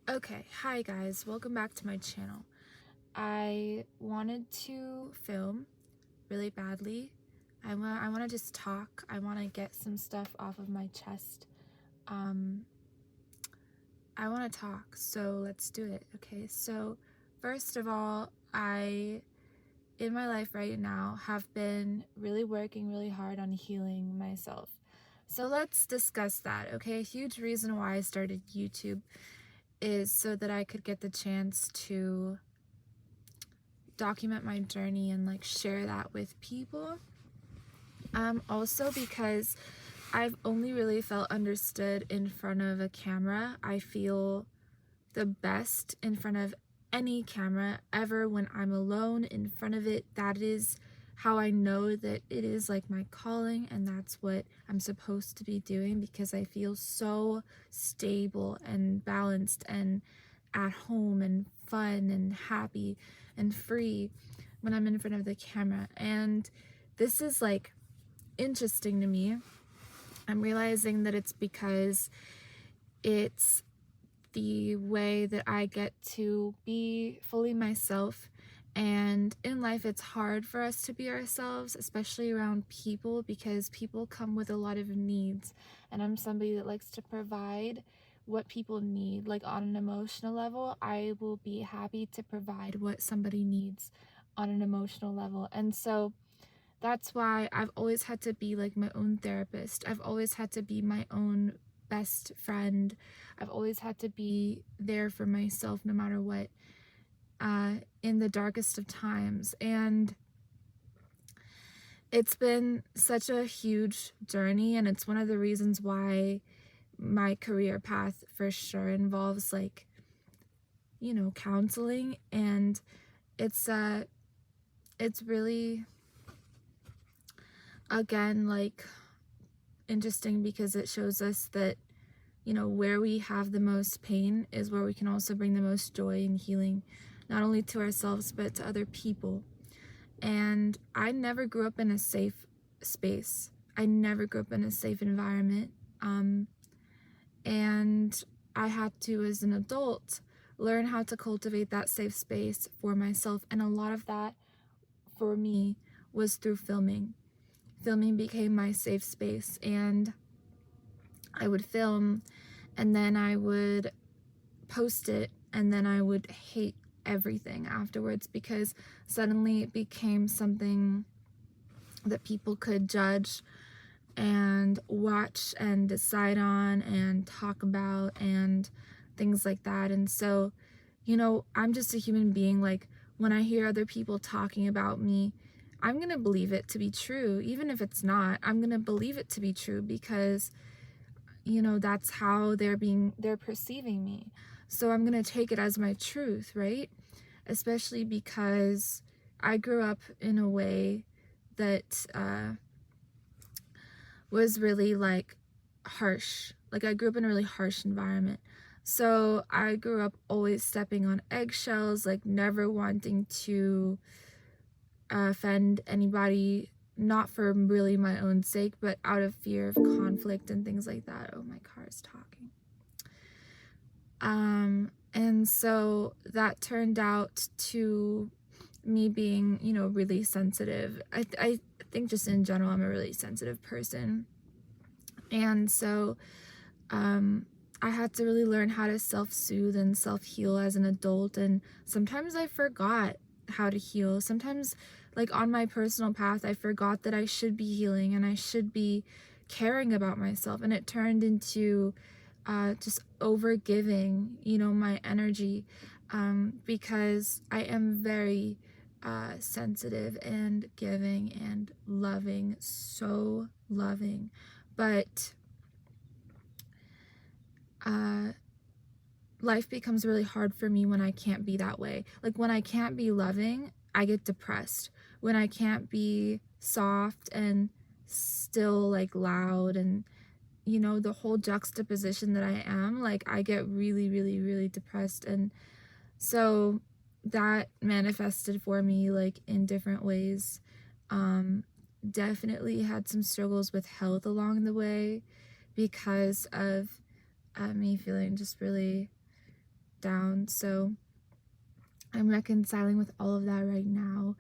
Okay, hi guys, welcome back to my channel. I wanted to film really badly. I want to just talk. I want to get some stuff off of my chest. Um, I want to talk, so let's do it. Okay, so first of all, in my life right now, have been really working really hard on healing myself. So let's discuss that, okay? A huge reason why I started YouTube is so that I could get the chance to document my journey and like share that with people. Also because I've only really felt understood in front of a camera. I feel the best in front of any camera ever when I'm alone in front of it. That is how I know that it is like my calling, and that's what I'm supposed to be doing, because I feel so stable and balanced and at home and fun and happy and free when I'm in front of the camera. And this is like interesting to me. I'm realizing that it's because it's the way that I get to be fully myself. And in life, it's hard for us to be ourselves, especially around people, because people come with a lot of needs. And I'm somebody that likes to provide what people need. Like on an emotional level, I will be happy to provide what somebody needs on an emotional level. And so that's why I've always had to be like my own therapist. I've always had to be my own best friend. I've always had to be there for myself no matter what, in the darkest of times. And it's been such a huge journey, and it's one of the reasons why my career path for sure involves like, counseling. And it's really, again, like interesting, because it shows us that where we have the most pain is where we can also bring the most joy and healing, not only to ourselves but to other people. And I never grew up in a safe space. I never grew up in a safe environment. And I had to, as an adult, learn how to cultivate that safe space for myself. And a lot of that for me was through filming. Filming became my safe space, and I would film, and then I would post it, and then I would hate everything afterwards, because suddenly it became something that people could judge and watch and decide on and talk about and things like that. And so, I'm just a human being. Like, when I hear other people talking about me, I'm gonna believe it to be true. Even if it's not, I'm gonna believe it to be true, because that's how they're perceiving me. So I'm gonna take it as my truth, right? Especially because I grew up in a way that was really like harsh. Like, I grew up in a really harsh environment. So I grew up always stepping on eggshells, like never wanting to offend anybody, not for really my own sake, but out of fear of conflict and things like that. Oh, my car is talking. And so that turned out to me being, really sensitive. I think just in general, I'm a really sensitive person. And so I had to really learn how to self-soothe and self-heal as an adult. And sometimes I forgot how to heal. Sometimes, like on my personal path, I forgot that I should be healing and I should be caring about myself. And it turned into just over giving, my energy, because I am very sensitive and giving and loving, so loving. But life becomes really hard for me when I can't be that way. Like, when I can't be loving, I get depressed. When I can't be soft and still like loud and the whole juxtaposition that I am, like, I get really, really, really depressed. And so that manifested for me like in different ways. Definitely had some struggles with health along the way, because of me feeling just really down. So I'm reconciling with all of that right now.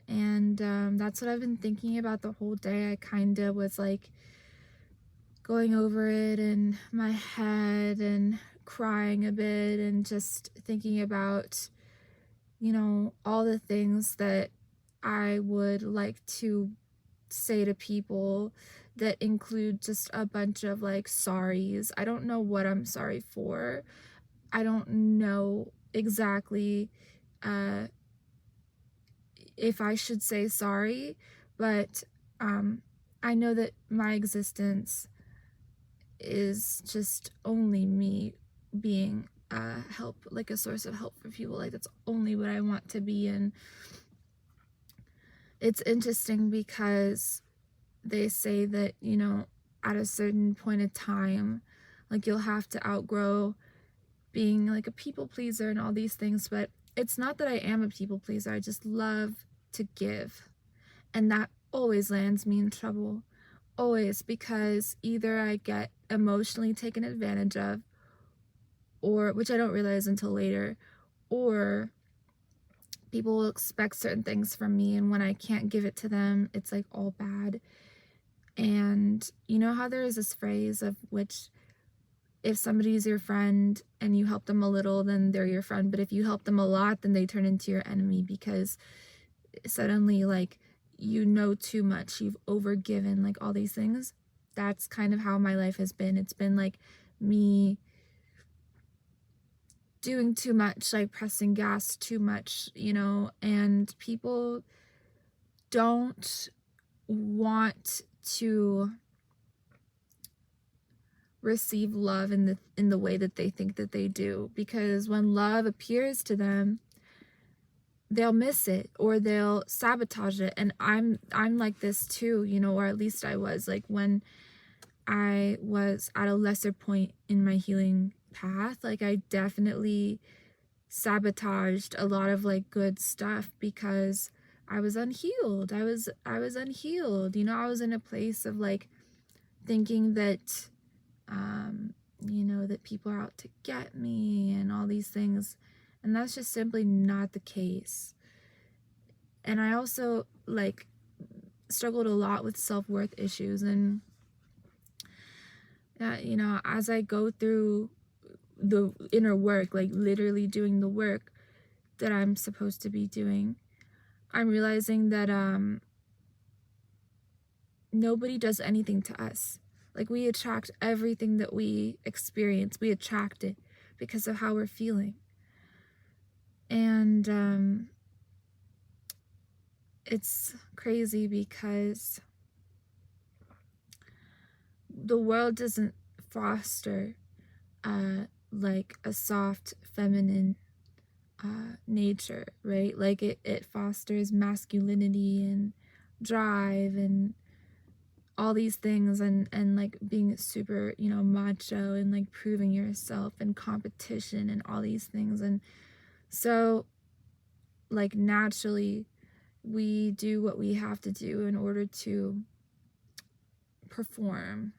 And that's what I've been thinking about the whole day. I kind of was like going over it in my head and crying a bit and just thinking about, you know, all the things that I would like to say to people that include just a bunch of like sorries. I don't know what I'm sorry for. I don't know exactly if I should say sorry, but I know that my existence is just only me being help, like a source of help for people. Like that's only what I want to be. And it's interesting because they say that, you know, at a certain point of time, like you'll have to outgrow being like a people pleaser and all these things. But it's not that I am a people pleaser. I just love to give, and that always lands me in trouble. Always, because either I get emotionally taken advantage of, or which I don't realize until later, or people will expect certain things from me, and when I can't give it to them, it's like all bad. And you know how there is this phrase of which if somebody's your friend and you help them a little, then they're your friend, but if you help them a lot, then they turn into your enemy, because suddenly like you know too much, you've overgiven, like all these things. That's kind of how my life has been. It's been like me doing too much, like pressing gas too much, you know, and people don't want to receive love in the way that they think that they do, because when love appears to them, they'll miss it or they'll sabotage it. And I'm like this too, you know, or at least I was. Like when I was at a lesser point in my healing path, like I definitely sabotaged a lot of like good stuff because I was unhealed. I was unhealed. You know, I was in a place of like thinking that you know, that people are out to get me and all these things, and that's just simply not the case. And I also like struggled a lot with self-worth issues, and you know, as I go through the inner work, like literally doing the work that I'm supposed to be doing, I'm realizing that nobody does anything to us. Like we attract everything that we experience. We attract it because of how we're feeling. And it's crazy because the world doesn't foster like a soft feminine nature, right? Like it fosters masculinity and drive and all these things, and like being super, you know, macho and like proving yourself and competition and all these things. And so like naturally we do what we have to do in order to perform,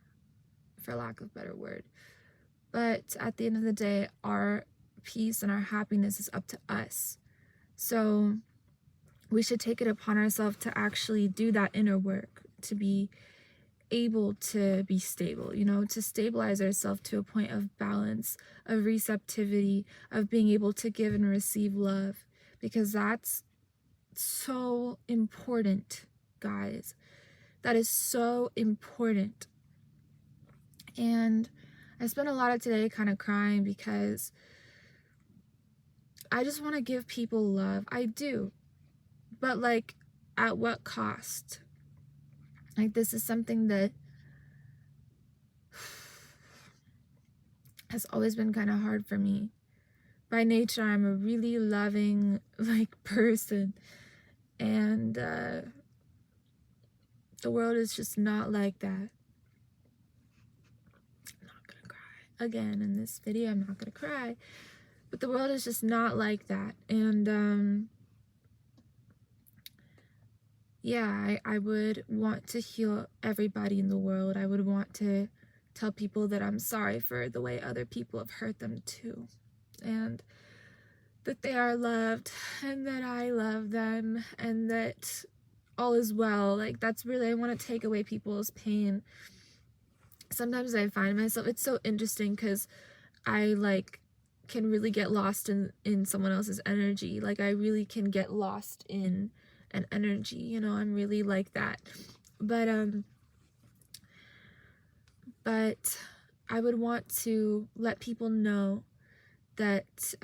for lack of a better word. But at the end of the day, our peace and our happiness is up to us. So we should take it upon ourselves to actually do that inner work, to be able to be stable, you know, to stabilize ourselves to a point of balance, of receptivity, of being able to give and receive love, because that's so important, guys. That is so important. And I spent a lot of today kind of crying because I just want to give people love. I do. But like, at what cost? Like, this is something that has always been kind of hard for me. By nature, I'm a really loving, like, person. And the world is just not like that. I'm not gonna cry. Again, in this video, I'm not gonna cry. But the world is just not like that. And yeah, I would want to heal everybody in the world. I would want to tell people that I'm sorry for the way other people have hurt them too. understand that they are loved and that I love them and that all is well. Like, that's really, I want to take away people's pain. Sometimes I find myself, it's so interesting because I like can really get lost in someone else's energy. Like, I really can get lost in an energy, you know. I'm really like that. But I would want to let people know that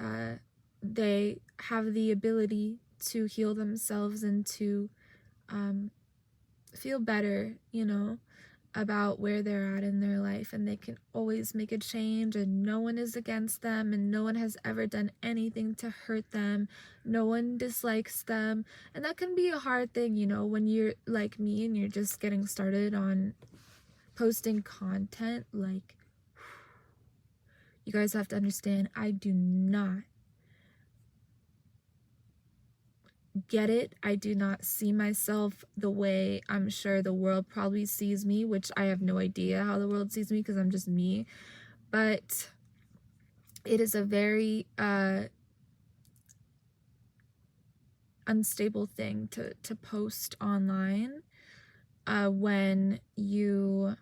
they have the ability to heal themselves and to feel better, you know, about where they're at in their life, and they can always make a change, and no one is against them, and no one has ever done anything to hurt them. No one dislikes them. And that can be a hard thing, you know, when you're like me and you're just getting started on posting content. Like, you guys have to understand, I do not get it. I do not see myself the way I'm sure the world probably sees me, which I have no idea how the world sees me because I'm just me. But it is a very unstable thing to post online when you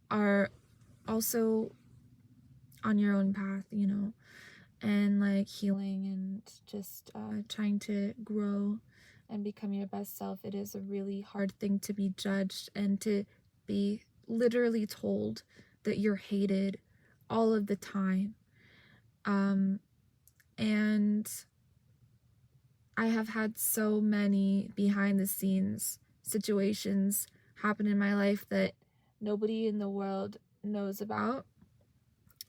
are also on your own path, you know, and like healing and just trying to grow and become your best self. It is a really hard thing to be judged and to be literally told that you're hated all of the time. And I have had so many behind the scenes situations happen in my life that nobody in the world knows about.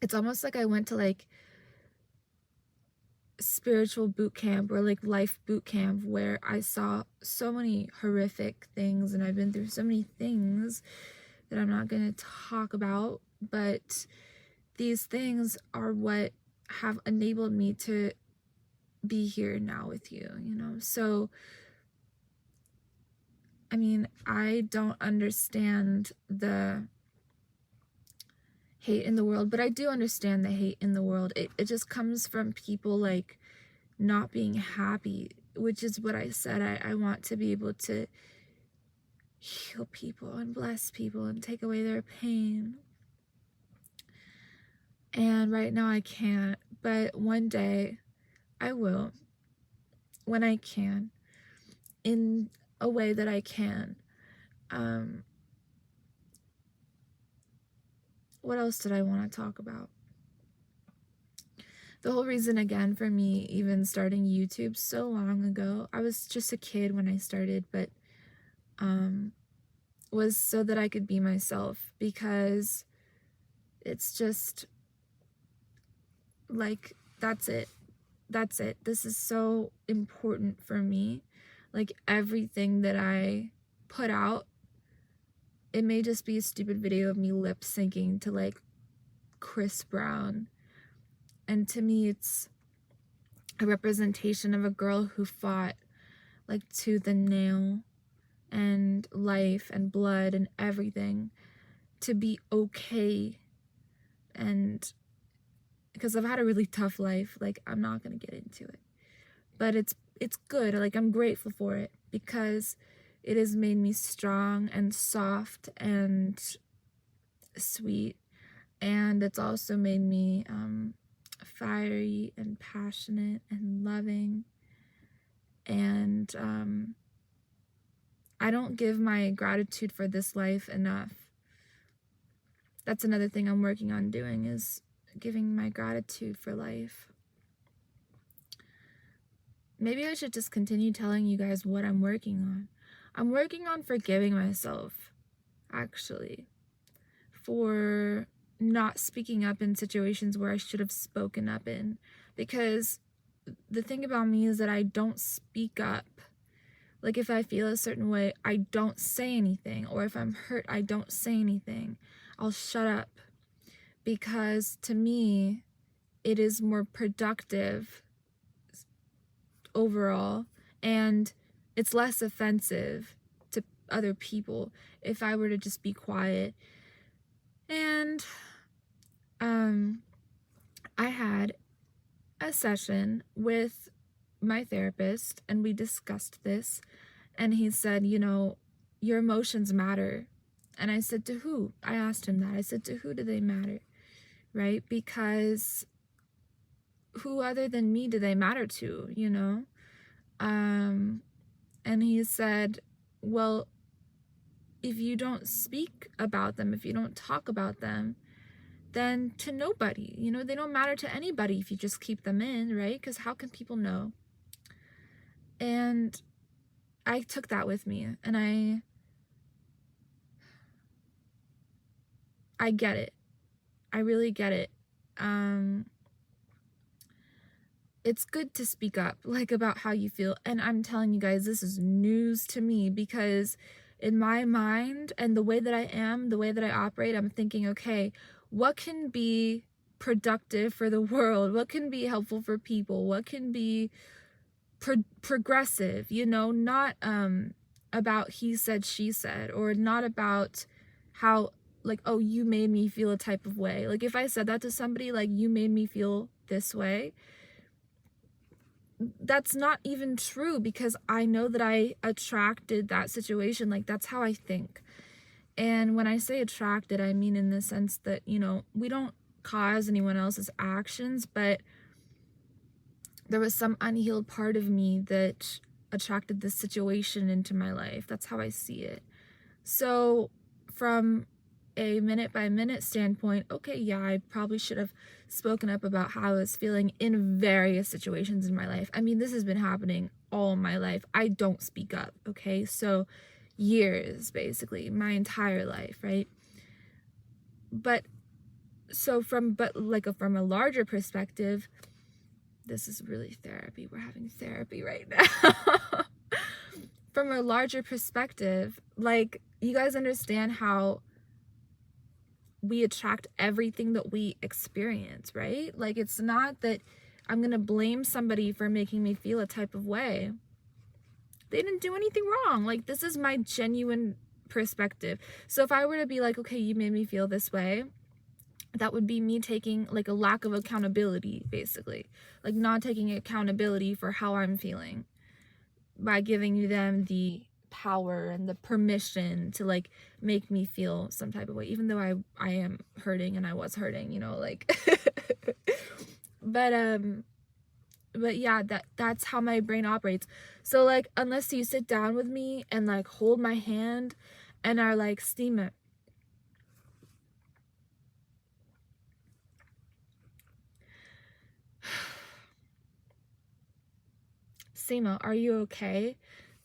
It's almost like I went to like spiritual boot camp or like life boot camp where I saw so many horrific things, and I've been through so many things that I'm not going to talk about, but these things are what have enabled me to be here now with you, you know. So I mean, I don't understand the hate in the world, but I do understand the hate in the world. It just comes from people like not being happy, which is what I said. I want to be able to heal people and bless people and take away their pain. And right now I can't, but one day I will, when I can, in a way that I can. What else did I want to talk about? The whole reason, again, for me even starting YouTube so long ago, I was just a kid when I started, but was so that I could be myself, because it's just like, that's it. This is so important for me. Like, everything that I put out, it may just be a stupid video of me lip syncing to like Chris Brown, and to me it's a representation of a girl who fought like tooth and nail and life and blood and everything to be okay. And because I've had a really tough life, like, I'm not gonna get into it, but it's good. Like, I'm grateful for it because it has made me strong and soft and sweet, and it's also made me fiery and passionate and loving. And I don't give my gratitude for this life enough. That's another thing I'm working on doing, is giving my gratitude for life. Maybe I should just continue telling you guys what I'm working on. I'm working on forgiving myself, actually, for not speaking up in situations where I should have spoken up in. Because the thing about me is that I don't speak up. Like, if I feel a certain way, I don't say anything. Or if I'm hurt, I don't say anything. I'll shut up. Because to me, it is more productive overall, and it's less offensive to other people if I were to just be quiet. And I had a session with my therapist and we discussed this, and he said, you know, your emotions matter. And I said, to who? I asked him that. I said, to who do they matter? Right? Because who other than me do they matter to, you know? And he said, well, if you don't speak about them, if you don't talk about them, then to nobody, you know, they don't matter to anybody if you just keep them in, right? Because how can people know? And I took that with me, and I get it. I really get it. It's good to speak up, like, about how you feel. And I'm telling you guys, this is news to me, because in my mind and the way that I am, the way that I operate, I'm thinking, okay, what can be productive for the world? What can be helpful for people? What can be progressive, you know, not about he said, she said, or not about how, like, oh, you made me feel a type of way. Like, if I said that to somebody, like, you made me feel this way, that's not even true, because I know that I attracted that situation. Like, that's how I think. And when I say attracted, I mean in the sense that, you know, we don't cause anyone else's actions, but there was some unhealed part of me that attracted this situation into my life. That's how I see it. So from a minute by minute standpoint, okay, yeah, I probably should have spoken up about how I was feeling in various situations in my life. I mean, this has been happening all my life. I don't speak up, okay? So years, basically, my entire life, right? But so from a larger perspective, this is really therapy. We're having therapy right now. From a larger perspective, like, you guys understand how we attract everything that we experience, right? Like, it's not that I'm going to blame somebody for making me feel a type of way. They didn't do anything wrong. Like, this is my genuine perspective. So if I were to be like, okay, you made me feel this way, that would be me taking, like, a lack of accountability, basically. Like, not taking accountability for how I'm feeling by giving them the power and the permission to, like, make me feel some type of way, even though I am hurting, and I was hurting, you know, like. But yeah, that's how my brain operates. So, like, unless you sit down with me and, like, hold my hand and are like, Seema, Seema, are you okay?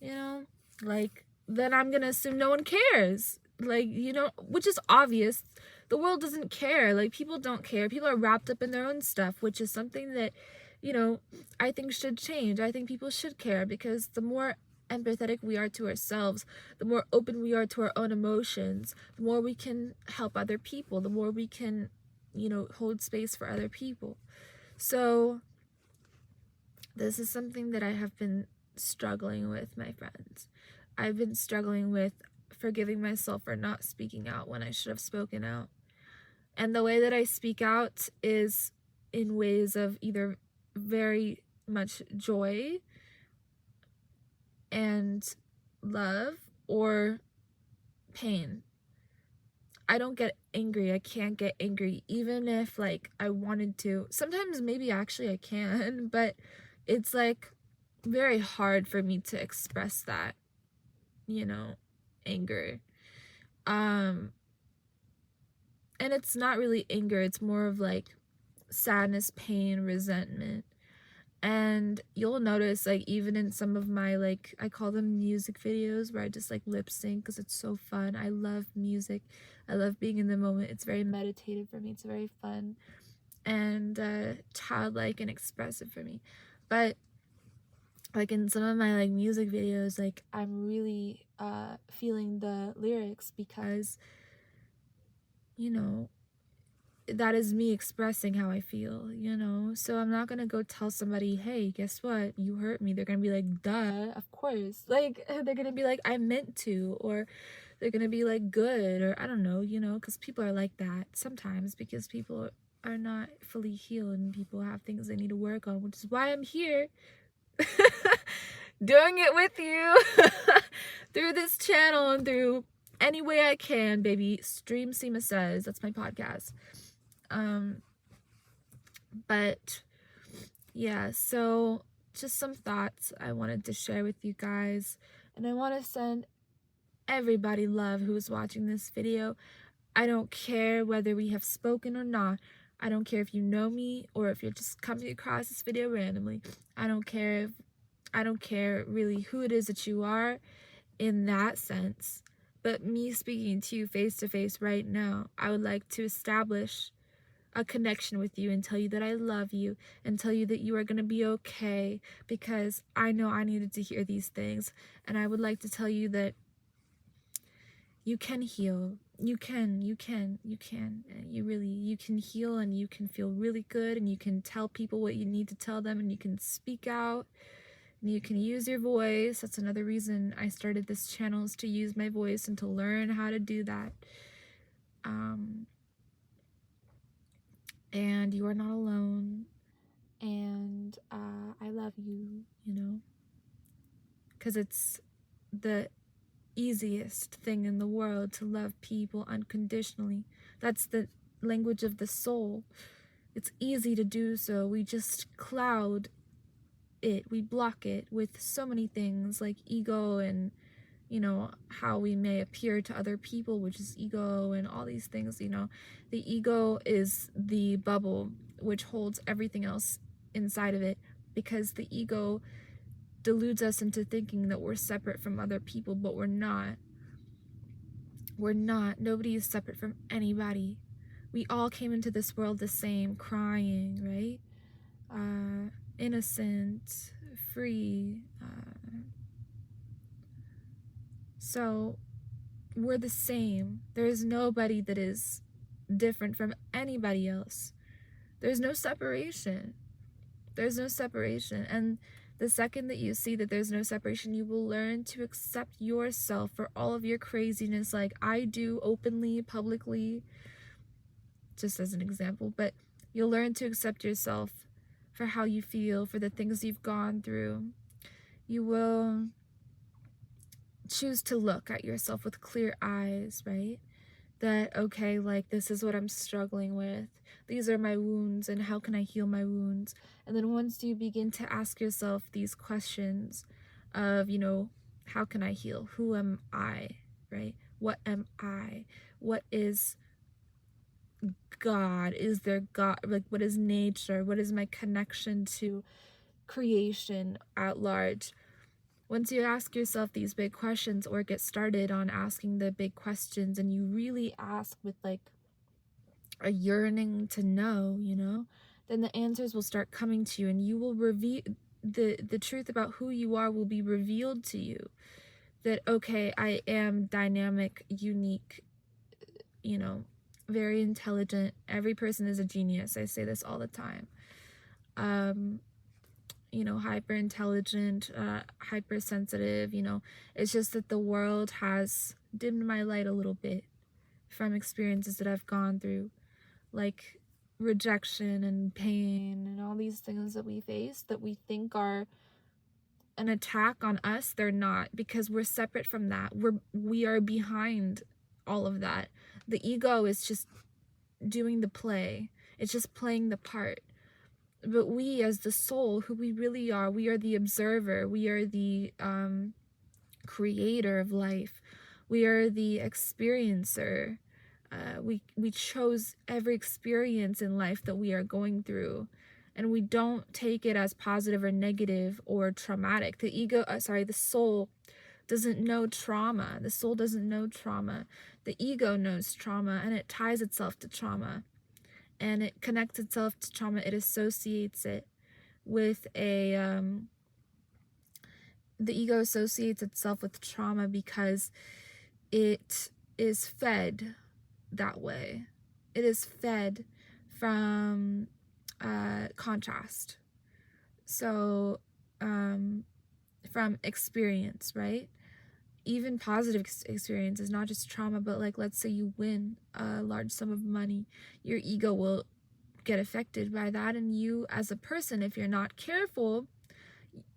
You know, like, then I'm gonna assume no one cares. Like, you know, which is obvious. The world doesn't care. Like, people don't care. People are wrapped up in their own stuff, which is something that, you know, I think should change. I think people should care, because the more empathetic we are to ourselves, the more open we are to our own emotions, the more we can help other people, the more we can, you know, hold space for other people. So this is something that I have been struggling with, my friends. I've been struggling with forgiving myself for not speaking out when I should have spoken out. And the way that I speak out is in ways of either very much joy and love, or pain. I don't get angry. I can't get angry, even if, like, I wanted to. Sometimes maybe actually I can, but it's, like, very hard for me to express that, you know, anger. And it's not really anger, it's more of, like, sadness, pain, resentment. And you'll notice, like, even in some of my, like, I call them music videos, where I just, like, lip sync, because it's so fun. I love music. I love being in the moment. It's very meditative for me. It's very fun and childlike and expressive for me. But, like, in some of my, like, music videos, like, I'm really feeling the lyrics, because, you know, that is me expressing how I feel, you know? So I'm not gonna go tell somebody, hey, guess what? You hurt me. They're gonna be like, duh, of course. Like, they're gonna be like, I meant to, or they're gonna be like, good, or I don't know, you know? Because people are like that sometimes, because people are not fully healed and people have things they need to work on, which is why I'm here doing it with you through this channel and through any way I can, baby. Stream Seema Says, that's my podcast. But yeah, so just some thoughts I wanted to share with you guys, and I want to send everybody love who's watching this video. I don't care whether we have spoken or not. I don't care if you know me or if you're just coming across this video randomly. I don't care really who it is that you are in that sense. But me speaking to you face to face right now, I would like to establish a connection with you and tell you that I love you and tell you that you are going to be okay, because I know I needed to hear these things. And I would like to tell you that you can heal. You can heal, and you can feel really good, and you can tell people what you need to tell them, and you can speak out, and you can use your voice. That's another reason I started this channel, is to use my voice and to learn how to do that. And you are not alone, and I love you, because it's the easiest thing in the world to love people unconditionally. That's the language of the soul. It's easy to do so. We just cloud it, we block it with so many things like ego and how we may appear to other people, which is ego, and all these things. The ego is the bubble which holds everything else inside of it, because the ego deludes us into thinking that we're separate from other people, but we're not. Nobody is separate from anybody. We all came into this world the same, crying, right? Innocent, free. So we're the same. There is nobody that is different from anybody else. There's no separation. And the second that you see that there's no separation, you will learn to accept yourself for all of your craziness, like I do openly, publicly, just as an example. But you'll learn to accept yourself for how you feel, for the things you've gone through. You will choose to look at yourself with clear eyes, right? That, okay, like, this is what I'm struggling with. These are my wounds, and how can I heal my wounds? And then once you begin to ask yourself these questions of, how can I heal? Who am I, right? What am I? What is God? Is there God? Like, what is nature? What is my connection to creation at large? Once you ask yourself these big questions, or get started on asking the big questions, and you really ask with like a yearning to know, then the answers will start coming to you, and you will reveal the truth about who you are will be revealed to you. That, okay, I am dynamic, unique, very intelligent. Every person is a genius. I say this all the time. Hyper intelligent, hypersensitive. It's just that the world has dimmed my light a little bit from experiences that I've gone through, like rejection and pain and all these things that we face that we think are an attack on us. They're not, because we're separate from that. We are behind all of that. The ego is just doing the play. It's just playing the part. But we, as the soul, who we really are, we are the observer. We are the creator of life. We are the experiencer. We chose every experience in life that we are going through, and we don't take it as positive or negative or traumatic. The soul doesn't know trauma. The soul doesn't know trauma. The ego knows trauma, and it ties itself to trauma. And it connects itself to trauma. It associates it with the ego associates itself with trauma because it is fed that way. It is fed from contrast. So from experience, right? Even positive experience is not just trauma, but like, let's say you win a large sum of money, your ego will get affected by that, and you as a person, if you're not careful,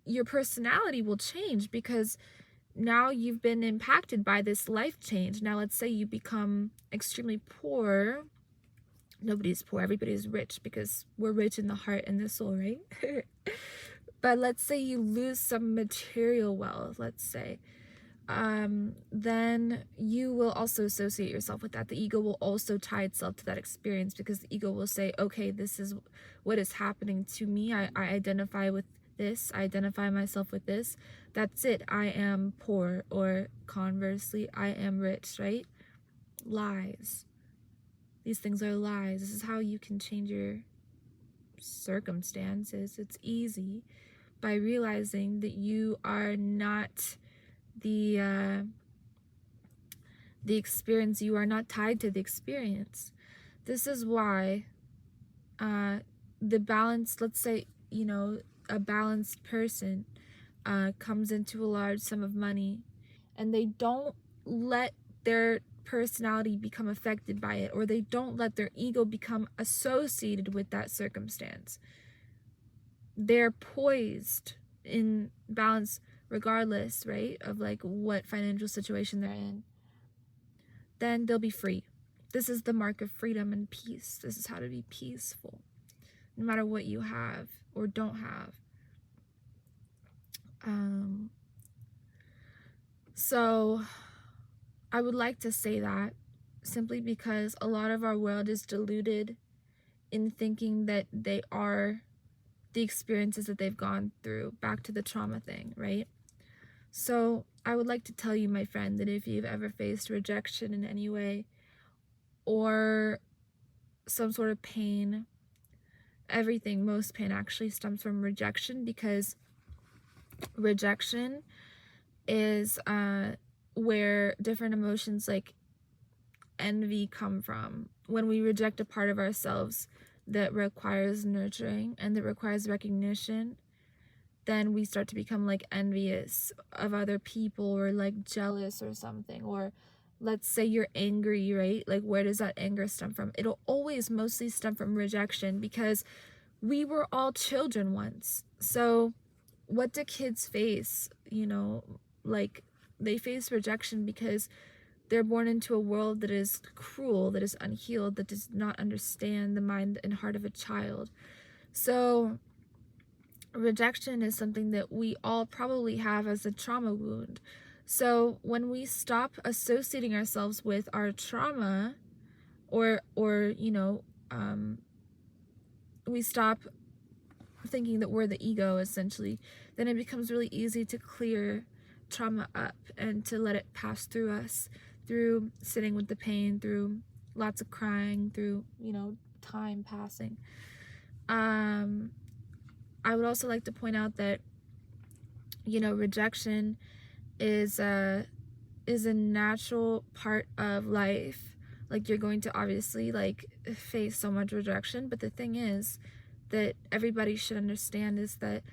your personality will change, because now you've been impacted by this life change. Now let's say you become extremely poor. Nobody's poor, everybody's rich, because we're rich in the heart and the soul, right? But let's say you lose some material wealth, let's say, then you will also associate yourself with that. The ego will also tie itself to that experience, because the ego will say, okay, this is what is happening to me. I identify with this. I identify myself with this. That's it. I am poor, or conversely, I am rich, right? Lies. These things are lies. This is how you can change your circumstances. It's easy, by realizing that you are not the experience. You are not tied to the experience. This is why the balance, let's say, you know, a balanced person comes into a large sum of money, and they don't let their personality become affected by it, or they don't let their ego become associated with that circumstance. They're poised in balance regardless, right, of like what financial situation they're in. Then they'll be free. This is the mark of freedom and peace. This is how to be peaceful, no matter what you have or don't have. So I would like to say that, simply because a lot of our world is deluded in thinking that they are the experiences that they've gone through. Back to the trauma thing, right? So I would like to tell you, my friend, that if you've ever faced rejection in any way, or some sort of pain, most pain actually stems from rejection, because rejection is where different emotions like envy come from. When we reject a part of ourselves that requires nurturing and that requires recognition, then we start to become like envious of other people, or like jealous or something. Or let's say you're angry, right? Like, where does that anger stem from? It'll always mostly stem from rejection, because we were all children once. So what do kids face? You know, like, they face rejection because they're born into a world that is cruel, that is unhealed, that does not understand the mind and heart of a child. So rejection is something that we all probably have as a trauma wound. So when we stop associating ourselves with our trauma, or you know, we stop thinking that we're the ego, essentially, then it becomes really easy to clear trauma up and to let it pass through us, through sitting with the pain, through lots of crying, through, you know, time passing. I would also like to point out that, you know, rejection is a natural part of life. Like, you're going to obviously like face so much rejection, but the thing is that everybody should understand is that,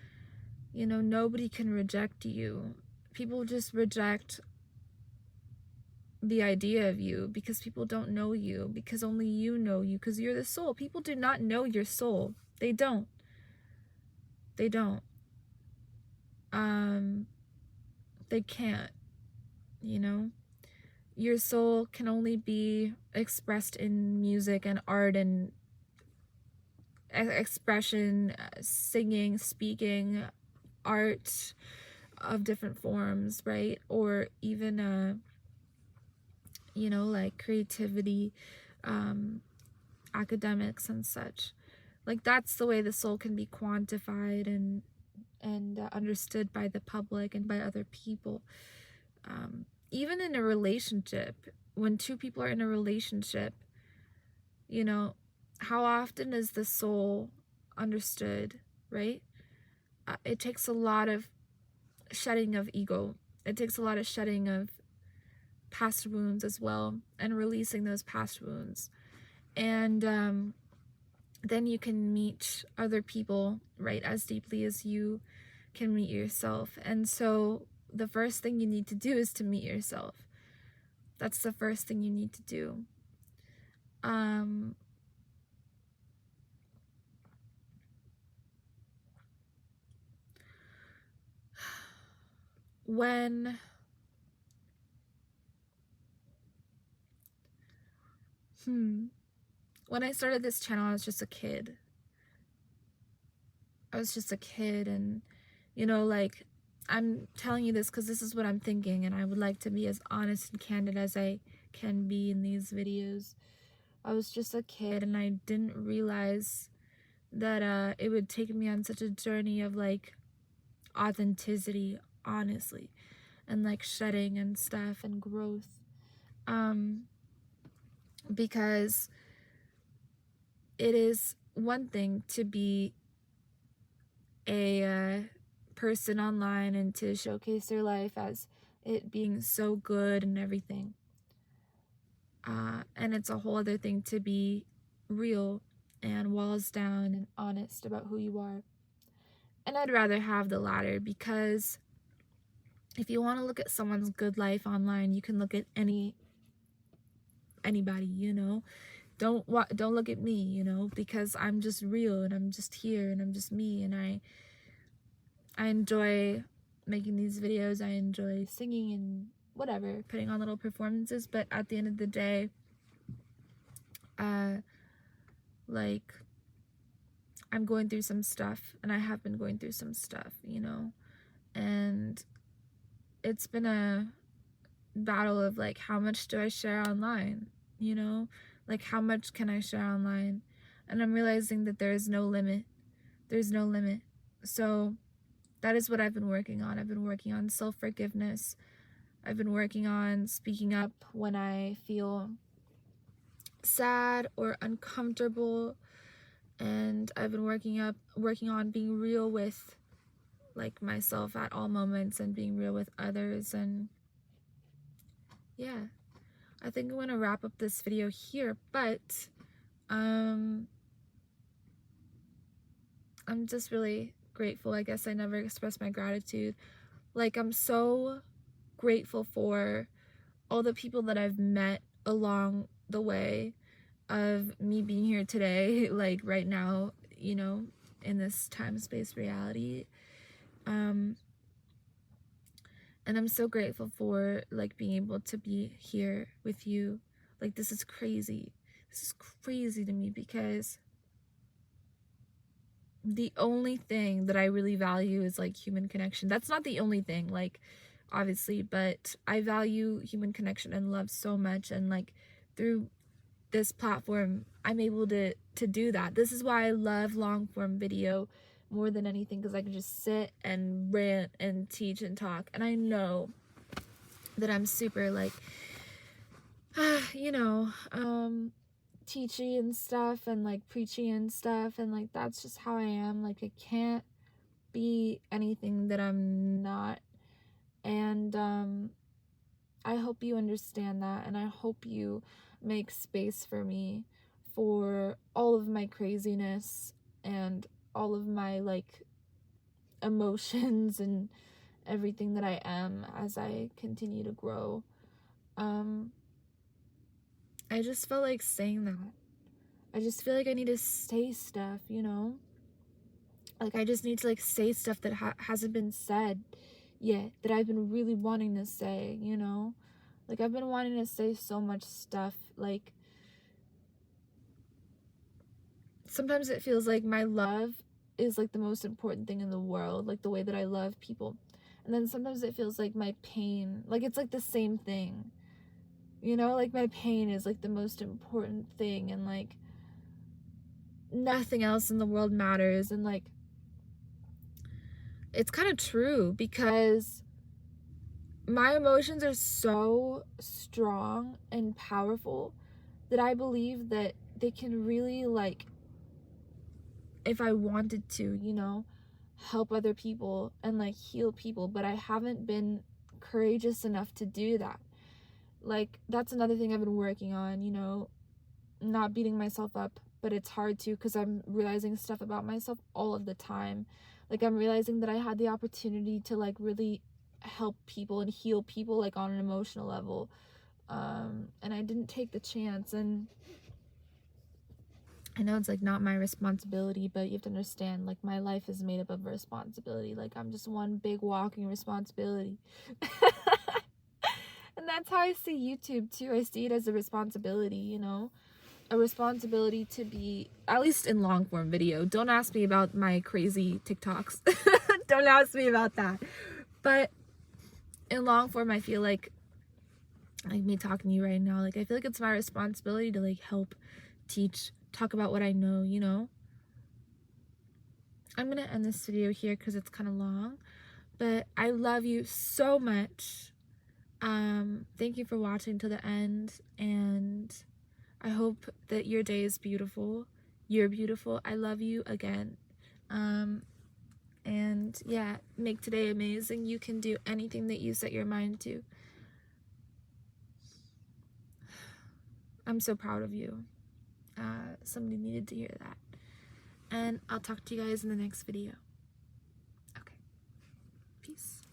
you know, nobody can reject you. People just reject the idea of you, because people don't know you, because only you know you, because you're the soul. People do not know your soul. They don't. They don't. They can't, you know? Your soul can only be expressed in music and art and expression, singing, speaking, art of different forms, right? Or even, you know, like creativity, academics and such. Like, that's the way the soul can be quantified and understood by the public and by other people. Even in a relationship, when two people are in a relationship, you know, how often is the soul understood, right? It takes a lot of shedding of ego. It takes a lot of shedding of past wounds as well, and releasing those past wounds. And then you can meet other people, right, as deeply as you can meet yourself. And so the first thing you need to do is to meet yourself. That's the first thing you need to do. when when I started this channel, I was just a kid. And you know, like, I'm telling you this because this is what I'm thinking, and I would like to be as honest and candid as I can be in these videos. I was just a kid, and I didn't realize that it would take me on such a journey of like authenticity, honestly, and like shedding and stuff and growth, because it is one thing to be a person online and to showcase their life as it being so good and everything, and it's a whole other thing to be real and walls down and honest about who you are. And I'd rather have the latter, because if you want to look at someone's good life online, you can look at anybody, you know. Don't look at me, you know, because I'm just real and I'm just here and I'm just me, and I enjoy making these videos. I enjoy singing and whatever, putting on little performances, but at the end of the day, like, I'm going through some stuff, and I have been going through some stuff, you know, and it's been a battle of like, how much do I share online, you know, like, how much can I share online? And I'm realizing that there is no limit. There's no limit. So that is what I've been working on. I've been working on self-forgiveness. I've been working on speaking up when I feel sad or uncomfortable, and I've been working on being real with like myself at all moments and being real with others. And yeah, I think I'm going to wrap up this video here, but I'm just really grateful. I guess I never expressed my gratitude. Like, I'm so grateful for all the people that I've met along the way of me being here today, like right now, you know, in this time-space reality. And I'm so grateful for like being able to be here with you. Like, this is crazy. This is crazy to me, because the only thing that I really value is like human connection. That's not the only thing, like, obviously, but I value human connection and love so much, and like through this platform I'm able to do that. This is why I love long form video more than anything, because I can just sit and rant and teach and talk, and I know that I'm super like you know, teachy and stuff, and like preachy and stuff, and like that's just how I am. Like, I can't be anything that I'm not. And I hope you understand that, and I hope you make space for me, for all of my craziness and all of my like emotions and everything that I am as I continue to grow. I just felt like saying that. I just feel like I need to say stuff, you know? Like, I just need to like say stuff that hasn't been said yet, that I've been really wanting to say, you know? Like, I've been wanting to say so much stuff. Like, sometimes it feels like my love is like the most important thing in the world, like the way that I love people. And then sometimes it feels like my pain, like it's like the same thing, you know? Like, my pain is like the most important thing, and like nothing else in the world matters. And like, it's kind of true, because my emotions are so strong and powerful that I believe that they can really, like, if I wanted to, you know, help other people and like heal people, but I haven't been courageous enough to do that. Like, that's another thing I've been working on, you know, not beating myself up, but it's hard to, because I'm realizing stuff about myself all of the time. Like, I'm realizing that I had the opportunity to like really help people and heal people like on an emotional level, and I didn't take the chance. And I know it's like not my responsibility, but you have to understand, like, my life is made up of responsibility. Like, I'm just one big walking responsibility. And that's how I see YouTube too. I see it as a responsibility, you know, a responsibility to be, at least in long form video. Don't ask me about my crazy TikToks. Don't ask me about that. But in long form, I feel like me talking to you right now, like, I feel like it's my responsibility to, like, help teach, talk about what I know, you know. I'm gonna end this video here because it's kind of long, but I love you so much. Thank you for watching to the end, and I hope that your day is beautiful. You're beautiful. I love you again. And yeah, make today amazing. You can do anything that you set your mind to. I'm so proud of you. Somebody needed to hear that. And I'll talk to you guys in the next video. Okay. Peace.